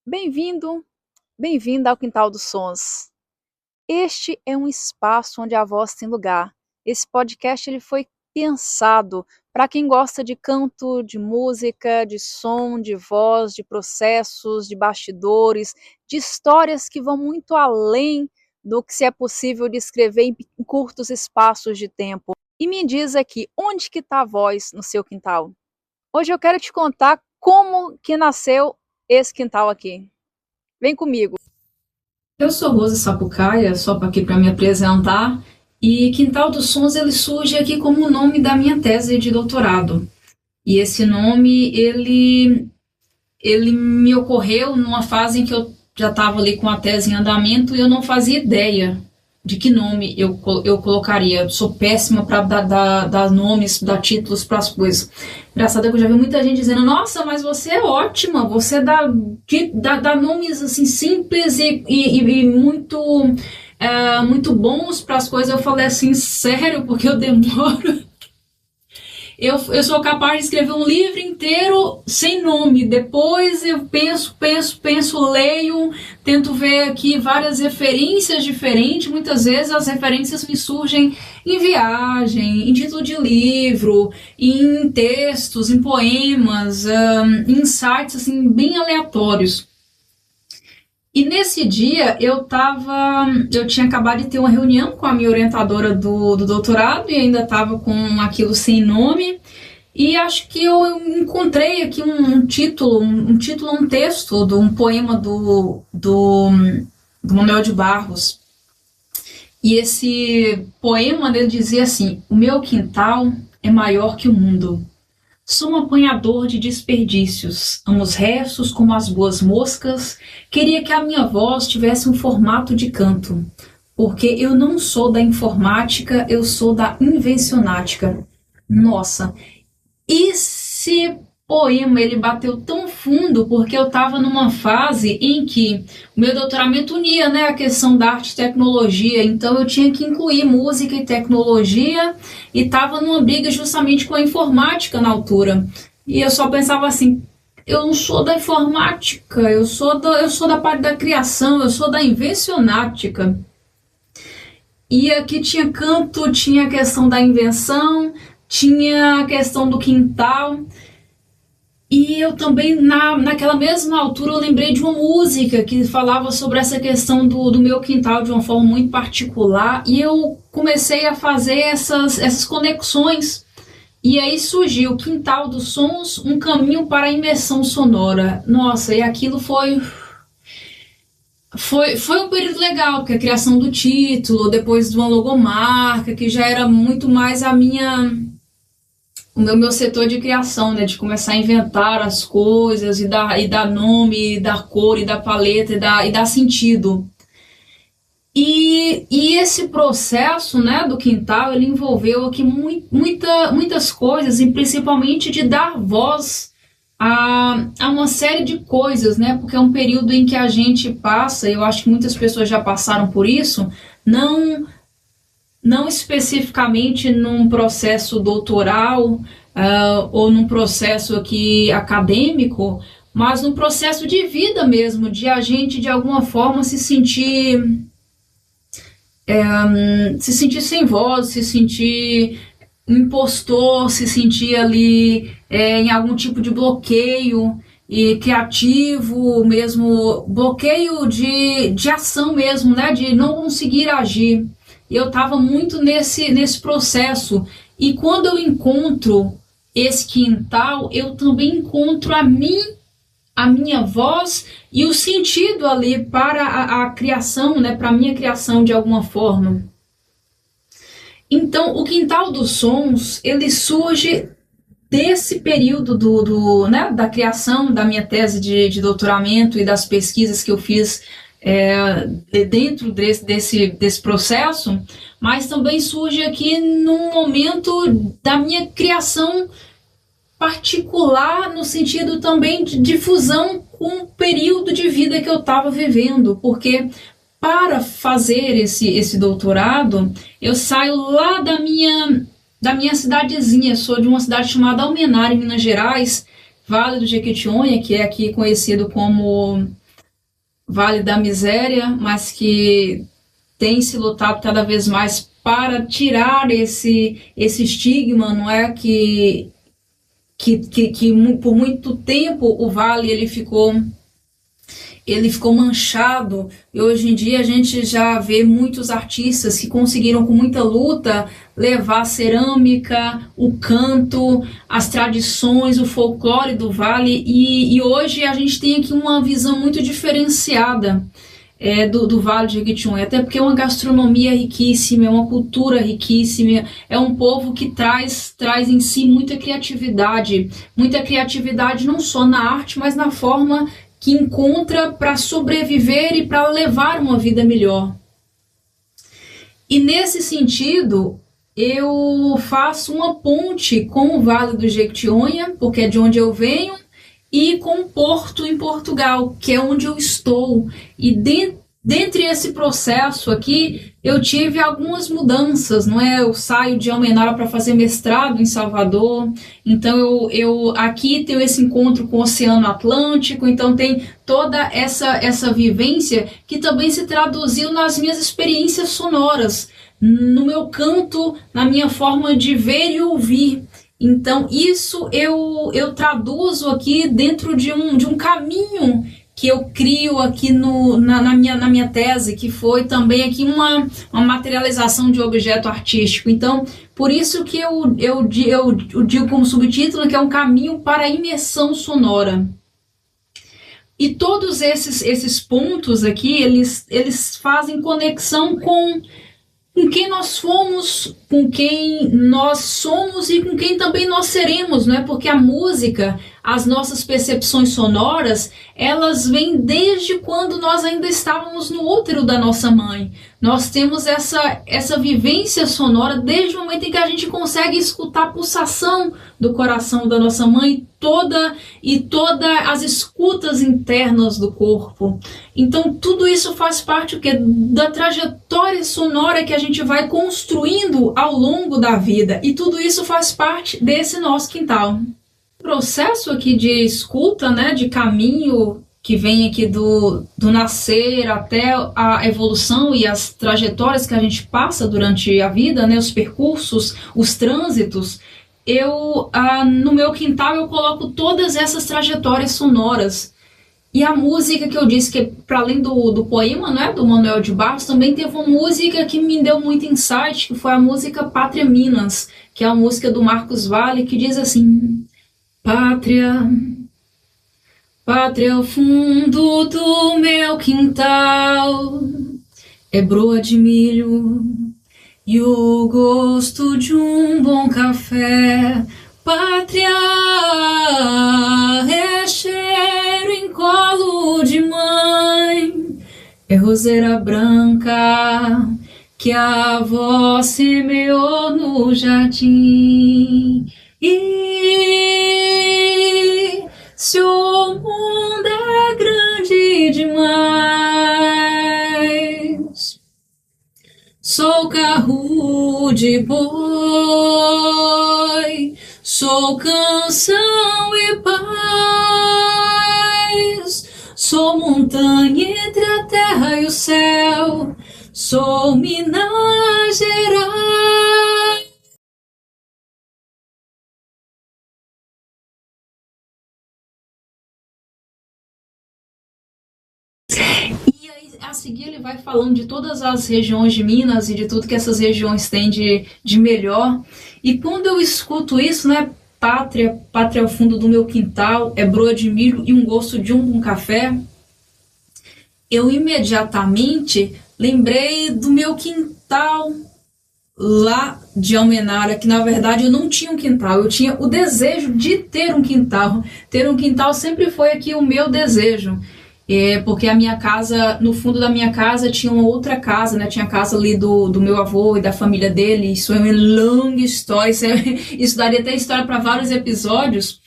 Bem-vindo, bem-vinda ao Quintal dos Sons. Este é um espaço onde a voz tem lugar. Esse podcast ele foi pensado para quem gosta de canto, de música, de som, de voz, de processos, de bastidores, de histórias que vão muito além do que se é possível descrever em curtos espaços de tempo. E me diz aqui, onde que está a voz no seu quintal? Hoje eu quero te contar como que nasceu esse quintal aqui. Vem comigo. Eu sou Rosa Sapucaia, só para aqui para me apresentar, e Quintal dos Sons ele surge aqui como o nome da minha tese de doutorado. E esse nome ele me ocorreu numa fase em que eu já estava ali com a tese em andamento e eu não fazia ideia de que nome eu colocaria. Eu sou péssima para dar nomes, dar títulos para as coisas. Engraçado é que eu já vi muita gente dizendo: nossa, mas você é ótima, você dá nomes assim simples e muito, muito bons para as coisas. Eu falei assim: sério, porque eu demoro. Eu sou capaz de escrever um livro inteiro sem nome. Depois eu penso, leio, tento ver aqui várias referências diferentes. Muitas vezes as referências me surgem em viagem, em título de livro, em textos, em poemas, em sites assim, bem aleatórios. E nesse dia eu tinha acabado de ter uma reunião com a minha orientadora do doutorado e ainda estava com aquilo sem nome. E acho que eu encontrei aqui um texto de um poema do Manuel de Barros. E esse poema dele dizia assim: o meu quintal é maior que o mundo. Sou um apanhador de desperdícios, amo os restos como as boas moscas, queria que a minha voz tivesse um formato de canto, porque eu não sou da informática, eu sou da invencionática. Nossa, esse poema ele bateu tão fundo porque eu estava numa fase em que o meu doutoramento unia, né, a questão da arte e tecnologia, então eu tinha que incluir música e tecnologia e estava numa briga justamente com a informática na altura. E eu só pensava assim: eu não sou da informática, eu sou da parte da criação, eu sou da invencionática. E aqui tinha canto, tinha a questão da invenção, tinha a questão do quintal. E eu também, naquela mesma altura, eu lembrei de uma música que falava sobre essa questão do meu quintal de uma forma muito particular. E eu comecei a fazer essas conexões. E aí surgiu o Quintal dos Sons, um caminho para a imersão sonora. Nossa, e aquilo foi um período legal, porque a criação do título, depois de uma logomarca, que já era muito mais o meu setor de criação, né, de começar a inventar as coisas e dar nome, e dar cor, e dar paleta, e dar sentido. E esse processo, né, do quintal, ele envolveu aqui muitas coisas, e principalmente de dar voz a uma série de coisas, né, porque é um período em que a gente passa, e eu acho que muitas pessoas já passaram por isso, não não especificamente num processo doutoral, ou num processo aqui acadêmico, mas num processo de vida mesmo, de a gente de alguma forma se sentir sem voz, se sentir impostor, se sentir ali em algum tipo de bloqueio e criativo mesmo, bloqueio de ação mesmo, né, de não conseguir agir. Eu estava muito nesse processo. E quando eu encontro esse quintal, eu também encontro a minha voz e o sentido ali para a criação, né, para a minha criação de alguma forma. Então, o Quintal dos Sons, ele surge desse período né, da criação da minha tese de doutoramento e das pesquisas que eu fiz dentro desse processo, mas também surge aqui num momento da minha criação particular, no sentido também de difusão com o período de vida que eu estava vivendo, porque para fazer esse doutorado, eu saio lá da minha cidadezinha, sou de uma cidade chamada Almenara, em Minas Gerais, Vale do Jequitinhonha, que é aqui conhecido como Vale da Miséria, mas que tem se lutado cada vez mais para tirar esse estigma, não é? Que por muito tempo o Vale ele ficou manchado, e hoje em dia a gente já vê muitos artistas que conseguiram com muita luta levar a cerâmica, o canto, as tradições, o folclore do Vale, e hoje a gente tem aqui uma visão muito diferenciada do Vale de Jequitinhonha, até porque é uma gastronomia riquíssima, é uma cultura riquíssima, é um povo que traz em si muita criatividade não só na arte, mas na forma que encontra para sobreviver e para levar uma vida melhor. E nesse sentido, eu faço uma ponte com o Vale do Jequitinhonha, porque é de onde eu venho, e com Porto, em Portugal, que é onde eu estou. E dentre esse processo aqui, eu tive algumas mudanças, não é? Eu saio de Almenara para fazer mestrado em Salvador, então eu aqui tenho esse encontro com o Oceano Atlântico, então tem toda essa vivência que também se traduziu nas minhas experiências sonoras, no meu canto, na minha forma de ver e ouvir. Então, isso eu traduzo aqui dentro de um caminho que eu crio aqui na minha tese, que foi também aqui uma materialização de objeto artístico. Então, por isso que eu digo como subtítulo que é um caminho para a imersão sonora. E todos esses pontos aqui, eles fazem conexão com quem nós fomos, com quem nós somos e com quem também nós seremos, não é? Porque a música, as nossas percepções sonoras, elas vêm desde quando nós ainda estávamos no útero da nossa mãe. Nós temos essa vivência sonora desde o momento em que a gente consegue escutar a pulsação do coração da nossa mãe toda as escutas internas do corpo. Então tudo isso faz parte da trajetória sonora que a gente vai construindo ao longo da vida, e tudo isso faz parte desse nosso quintal. O processo aqui de escuta, né, de caminho que vem aqui do nascer até a evolução e as trajetórias que a gente passa durante a vida, né, os percursos, os trânsitos, no meu quintal eu coloco todas essas trajetórias sonoras. E a música que eu disse que, para além do poema, né, do Manuel de Barros, também teve uma música que me deu muito insight, que foi a música Pátria Minas, que é a música do Marcos Valle, que diz assim: Pátria, pátria é o fundo do meu quintal, é broa de milho e o gosto de um bom café. Pátria é cheiro em colo de mãe, é roseira branca que a avó semeou no jardim. E se o mundo é grande demais, sou carro de boi, sou canção e paz, sou montanha entre a terra e o céu, sou Minas Gerais. E aí, a seguir ele vai falando de todas as regiões de Minas e de tudo que essas regiões têm de melhor. E quando eu escuto isso, né, pátria ao fundo do meu quintal, é broa de milho e um gosto de um café, eu imediatamente lembrei do meu quintal lá de Almenara, que na verdade eu não tinha um quintal, eu tinha o desejo de ter um quintal. Ter um quintal sempre foi aqui o meu desejo. Porque a minha casa, no fundo da minha casa tinha uma outra casa, né? Tinha a casa ali do meu avô e da família dele. Isso é uma longa história, isso daria até história para vários episódios.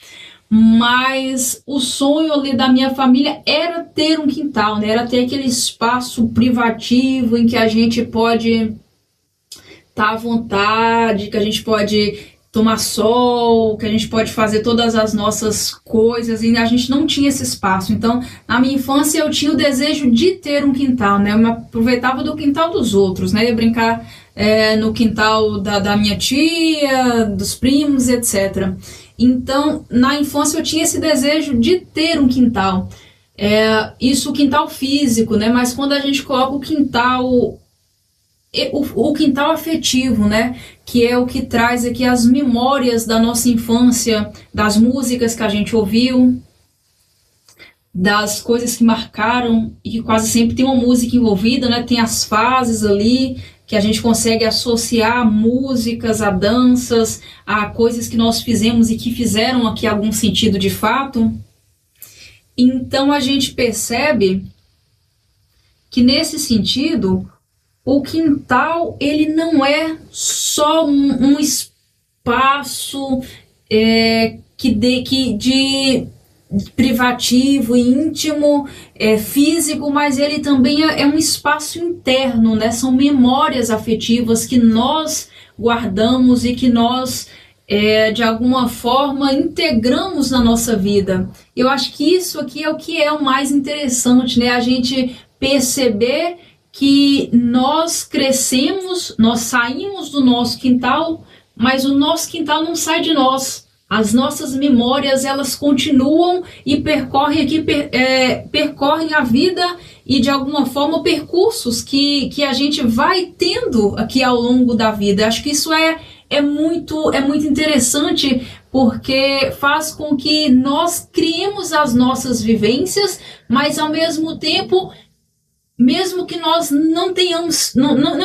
Mas o sonho ali da minha família era ter um quintal, né? Era ter aquele espaço privativo em que a gente pode estar à vontade, que a gente pode tomar sol, que a gente pode fazer todas as nossas coisas, e a gente não tinha esse espaço. Então, na minha infância, eu tinha o desejo de ter um quintal, né? Eu me aproveitava do quintal dos outros, né? Eu ia brincar no quintal da minha tia, dos primos, etc. Então, na infância, eu tinha esse desejo de ter um quintal. Isso, o quintal físico, né? Mas quando a gente coloca o quintal afetivo, né? Que é o que traz aqui as memórias da nossa infância, das músicas que a gente ouviu, das coisas que marcaram, e que quase sempre tem uma música envolvida, né? Tem as fases ali, que a gente consegue associar músicas a danças, a coisas que nós fizemos e que fizeram aqui algum sentido de fato. Então a gente percebe que nesse sentido o quintal ele não é só um espaço de privativo, íntimo, físico, mas ele também é um espaço interno, né? São memórias afetivas que nós guardamos e que nós de alguma forma integramos na nossa vida. Eu acho que isso aqui é o que é o mais interessante, né? A gente perceber que nós crescemos, nós saímos do nosso quintal, mas o nosso quintal não sai de nós. As nossas memórias, elas continuam e percorrem a vida e, de alguma forma, percursos que a gente vai tendo aqui ao longo da vida. Acho que isso é muito interessante, porque faz com que nós criemos as nossas vivências, mas, ao mesmo tempo, mesmo que nós não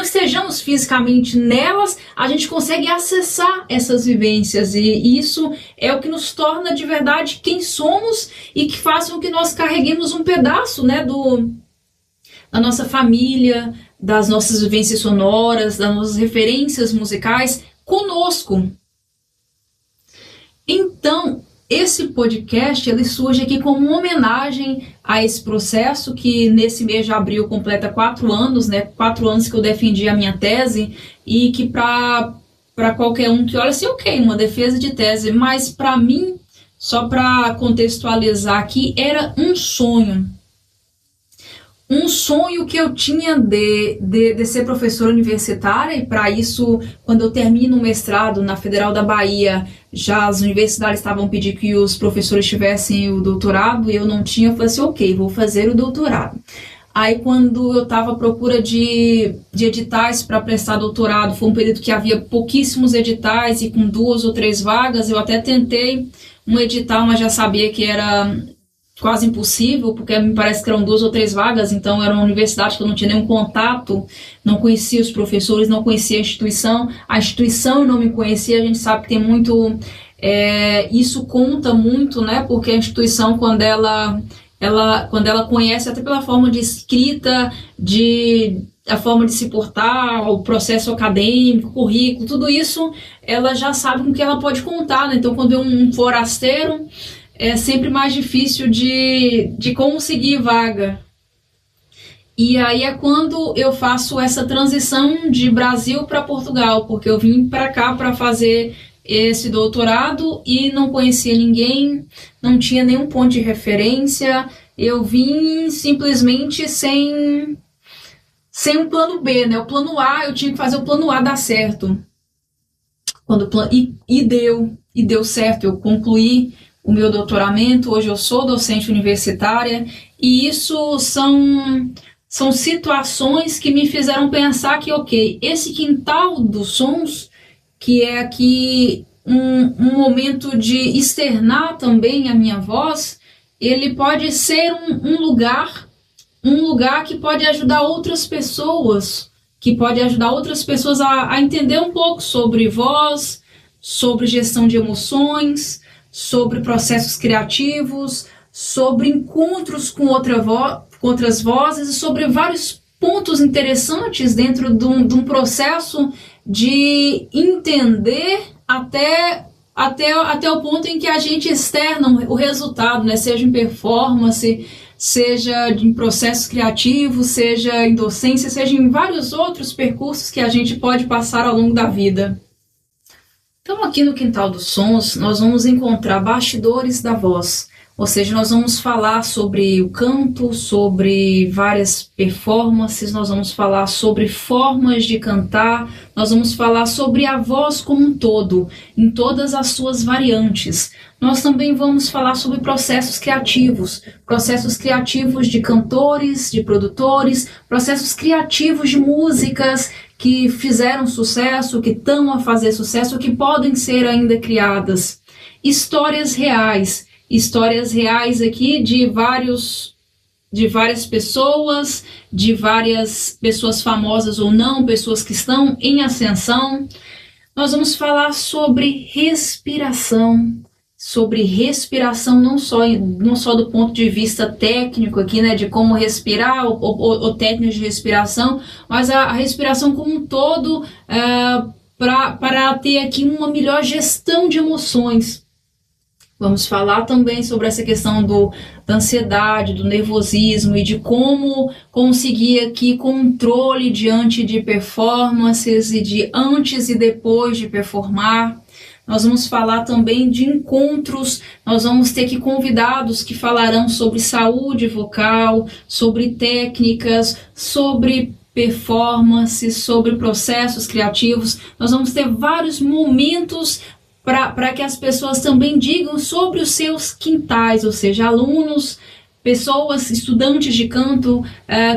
estejamos fisicamente nelas, a gente consegue acessar essas vivências, e isso é o que nos torna de verdade quem somos e que faz com que nós carreguemos um pedaço, né, da nossa família, das nossas vivências sonoras, das nossas referências musicais conosco. Então, esse podcast ele surge aqui como uma homenagem a esse processo que nesse mês de abril completa 4 anos, né? 4 anos que eu defendi a minha tese, e que para qualquer um que olha assim, ok, uma defesa de tese, mas para mim, só para contextualizar aqui, era um sonho. Um sonho que eu tinha de ser professora universitária, e para isso, quando eu termino o mestrado na Federal da Bahia, já as universidades estavam pedindo que os professores tivessem o doutorado, e eu não tinha. Eu falei assim, ok, vou fazer o doutorado. Aí, quando eu estava à procura de editais para prestar doutorado, foi um período que havia pouquíssimos editais, e com 2 ou 3 vagas, eu até tentei um edital, mas já sabia que era quase impossível, porque me parece que eram 2 ou 3 vagas, então era uma universidade que eu não tinha nenhum contato, não conhecia os professores, não conhecia a instituição não me conhecia. A gente sabe que tem muito, isso conta muito, né, porque a instituição, quando ela conhece, até pela forma de escrita, a forma de se portar, o processo acadêmico, currículo, tudo isso, ela já sabe com que ela pode contar, né? Então, quando é um forasteiro, é sempre mais difícil de conseguir vaga. E aí é quando eu faço essa transição de Brasil para Portugal, porque eu vim para cá para fazer esse doutorado e não conhecia ninguém, não tinha nenhum ponto de referência. Eu vim simplesmente sem um plano B, né? O plano A, eu tinha que fazer o plano A dar certo. E deu certo, eu concluí o meu doutoramento. Hoje eu sou docente universitária, e isso são situações que me fizeram pensar que, ok, esse quintal dos sons, que é aqui um momento de externar também a minha voz, ele pode ser um lugar que pode ajudar outras pessoas, a entender um pouco sobre voz, sobre gestão de emoções, sobre processos criativos, sobre encontros com outras vozes, e sobre vários pontos interessantes dentro de um processo de entender até o ponto em que a gente externa o resultado, né? Seja em performance, seja em processos criativos, seja em docência, seja em vários outros percursos que a gente pode passar ao longo da vida. Então, aqui no Quintal dos Sons, nós vamos encontrar bastidores da voz, ou seja, nós vamos falar sobre o canto, sobre várias performances, nós vamos falar sobre formas de cantar, nós vamos falar sobre a voz como um todo, em todas as suas variantes. Nós também vamos falar sobre processos criativos de cantores, de produtores, processos criativos de músicas que fizeram sucesso, que estão a fazer sucesso, que podem ser ainda criadas. Histórias reais aqui de várias pessoas, de várias pessoas famosas ou não, pessoas que estão em ascensão. Nós vamos falar sobre respiração não só do ponto de vista técnico aqui, né, de como respirar, ou técnicas de respiração, mas a respiração como um todo, para ter aqui uma melhor gestão de emoções. Vamos falar também sobre essa questão da ansiedade, do nervosismo e de como conseguir aqui controle diante de performances e de antes e depois de performar. Nós vamos falar também de encontros, nós vamos ter aqui convidados que falarão sobre saúde vocal, sobre técnicas, sobre performances, sobre processos criativos. Nós vamos ter vários momentos para que as pessoas também digam sobre os seus quintais, ou seja, alunos, pessoas, estudantes de canto,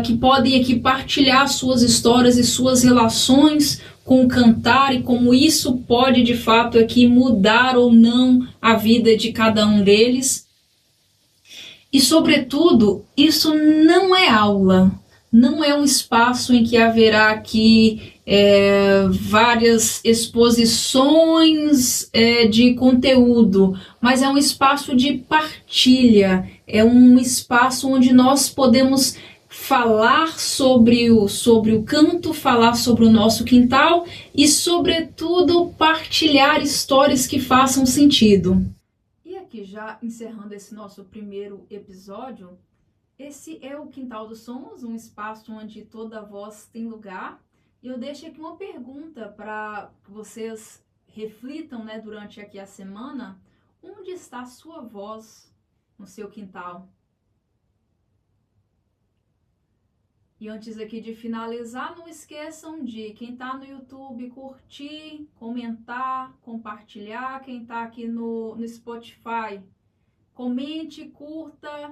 que podem aqui partilhar suas histórias e suas relações com o cantar e como isso pode de fato aqui mudar ou não a vida de cada um deles. E sobretudo, isso não é aula, não é um espaço em que haverá aqui várias exposições de conteúdo, mas é um espaço de partilha, é um espaço onde nós podemos falar sobre o canto, falar sobre o nosso quintal e, sobretudo, partilhar histórias que façam sentido. E aqui, já encerrando esse nosso primeiro episódio, esse é o Quintal dos Sons, um espaço onde toda voz tem lugar. E eu deixo aqui uma pergunta para que vocês reflitam, né, durante aqui a semana. Onde está a sua voz no seu quintal? E antes aqui de finalizar, não esqueçam de quem está no YouTube curtir, comentar, compartilhar. Quem está aqui no Spotify, comente, curta,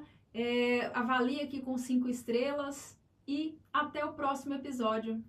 avalie aqui com 5 estrelas e até o próximo episódio.